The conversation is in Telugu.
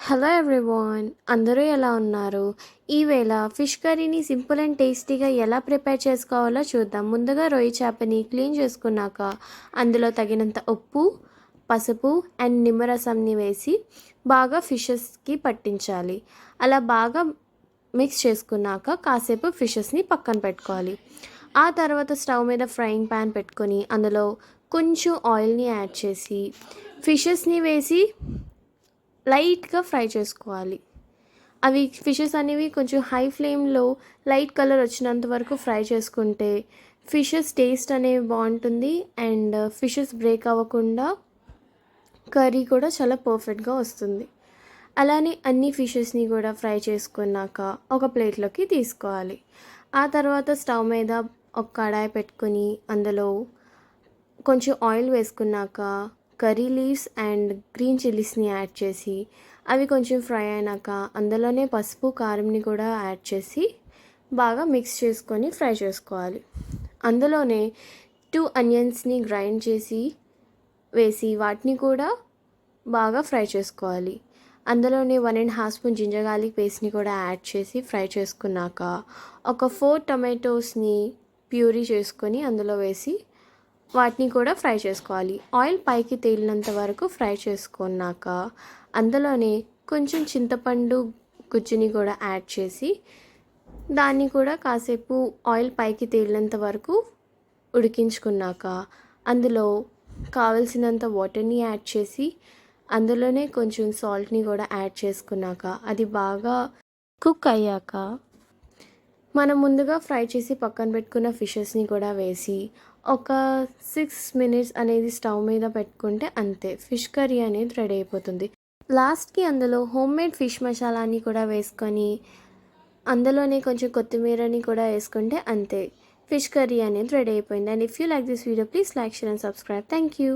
హలో ఎవ్రీవాన్, అందరూ ఎలా ఉన్నారు? ఈవేళ ఫిష్ కర్రీని సింపుల్ అండ్ టేస్టీగా ఎలా ప్రిపేర్ చేసుకోవాలో చూద్దాం. ముందుగా రొయ్య చేపని క్లీన్ చేసుకున్నాక అందులో తగినంత ఉప్పు, పసుపు అండ్ నిమ్మరసంని వేసి బాగా ఫిషెస్కి పట్టించాలి. అలా బాగా మిక్స్ చేసుకున్నాక కాసేపు ఫిషెస్ని పక్కన పెట్టుకోవాలి. ఆ తర్వాత స్టవ్ మీద ఫ్రైయింగ్ ప్యాన్ పెట్టుకొని అందులో కొంచెం ఆయిల్ని యాడ్ చేసి ఫిషెస్ని వేసి లైట్గా ఫ్రై చేసుకోవాలి. అవి ఫిషెస్ అనేవి కొంచెం హై ఫ్లేమ్లో లైట్ కలర్ వచ్చినంత వరకు ఫ్రై చేసుకుంటే ఫిషెస్ టేస్ట్ అనేవి బాగుంటుంది అండ్ ఫిషెస్ బ్రేక్ అవ్వకుండా కర్రీ కూడా చాలా పర్ఫెక్ట్గా వస్తుంది. అలానే అన్ని ఫిషెస్ని కూడా ఫ్రై చేసుకున్నాక ఒక ప్లేట్లోకి తీసుకోవాలి. ఆ తర్వాత స్టవ్ మీద ఒక కడాయి పెట్టుకొని అందులో కొంచెం ఆయిల్ వేసుకున్నాక కర్రీ లీవ్స్ అండ్ గ్రీన్ చిల్లీస్ని యాడ్ చేసి అవి కొంచెం ఫ్రై అయినాక అందులోనే పసుపు కారంని కూడా యాడ్ చేసి బాగా మిక్స్ చేసుకొని ఫ్రై చేసుకోవాలి. అందులోనే 2 ఆనియన్స్ని గ్రైండ్ చేసి వేసి వాటిని కూడా బాగా ఫ్రై చేసుకోవాలి. అందులోనే 1.5 స్పూన్ జింజర్ గార్లిక్ పేస్ట్ని కూడా యాడ్ చేసి ఫ్రై చేసుకున్నాక ఒక 4 టొమాటోస్ని ప్యూరీ చేసుకొని అందులో వేసి వాటిని కూడా ఫ్రై చేసుకోవాలి. ఆయిల్ పైకి తేలినంత వరకు ఫ్రై చేసుకున్నాక అందులోనే కొంచెం చింతపండు గుజ్జుని కూడా యాడ్ చేసి దాన్ని కూడా కాసేపు ఆయిల్ పైకి తేలినంత వరకు ఉడికించుకున్నాక అందులో కావలసినంత వాటర్ని యాడ్ చేసి అందులోనే కొంచెం సాల్ట్ని కూడా యాడ్ చేసుకున్నాక అది బాగా కుక్ అయ్యాక మనం ముందుగా ఫ్రై చేసి పక్కన పెట్టుకున్న ఫిషెస్ని కూడా వేసి ఒక 6 మినిట్స్ అనేది స్టవ్ మీద పెట్టుకుంటే అంతే, ఫిష్ కర్రీ అనేది రెడీ అయిపోతుంది. లాస్ట్కి అందులో హోమ్మేడ్ ఫిష్ మసాలాని కూడా వేసుకొని అందులోనే కొంచెం కొత్తిమీరని కూడా వేసుకుంటే అంతే, ఫిష్ కర్రీ అనేది రెడీ అయిపోయింది. And if you like this video please like, share and subscribe. Thank you.